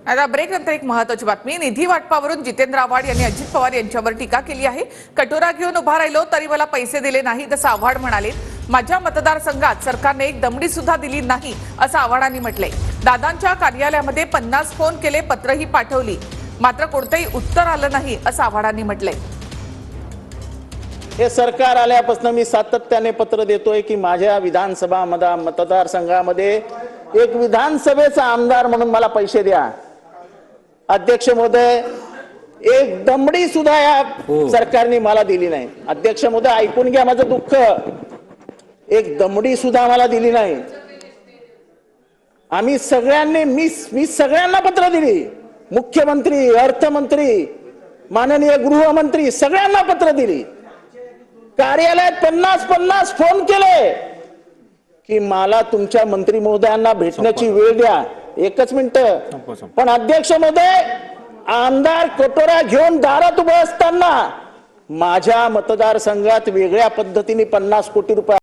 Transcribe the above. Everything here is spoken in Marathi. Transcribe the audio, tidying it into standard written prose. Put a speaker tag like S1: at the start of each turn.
S1: आता ब्रेक नंतर एक महत्त्वाची बातमी। निधी वाटपावरून जितेंद्र आव्हाड यांनी अजित पवार यांच्यावर टीका केली आहे। कटोरा घेऊन उभा राहिलो तरी मला पैसे दिले नाही असं आव्हाड म्हणाले। माझ्या मतदारसंघात सरकारने एक दमडी सुद्धा दिली नाही असं आव्हाडांनी म्हटलंय। दादांच्या कार्यालयामध्ये 50 फोन केले, पत्रही पाठवली, मात्र कोणतेही उत्तर आलं नाही असं आव्हाडांनी म्हटलंय।
S2: हे सरकार आल्यापासून मी सातत्याने पत्र देतोय की माझ्या विधानसभा मतदारसंघामध्ये एक विधानसभेचा आमदार म्हणून मला पैसे द्या। अध्यक्ष महोदय, एक दमडी सुद्धा या सरकारने मला दिली नाही। अध्यक्ष महोदय, ऐकून घ्या माझं दुःख, एक दमडी सुद्धा मला दिली नाही। आम्ही सगळ्यांनी मी सगळ्यांना पत्र दिली, मुख्यमंत्री, अर्थमंत्री, माननीय गृहमंत्री, सगळ्यांना पत्र दिली। कार्यालयात 50 फोन केले की मला तुमच्या मंत्री महोदयांना भेटण्याची वेळ द्या। एकच मिनिट। पण अध्यक्ष महोदय, आमदार कटोरा घेऊन दारात उभे असताना माझ्या मतदारसंघात वेगळ्या पद्धतीने 50 कोटी रुपये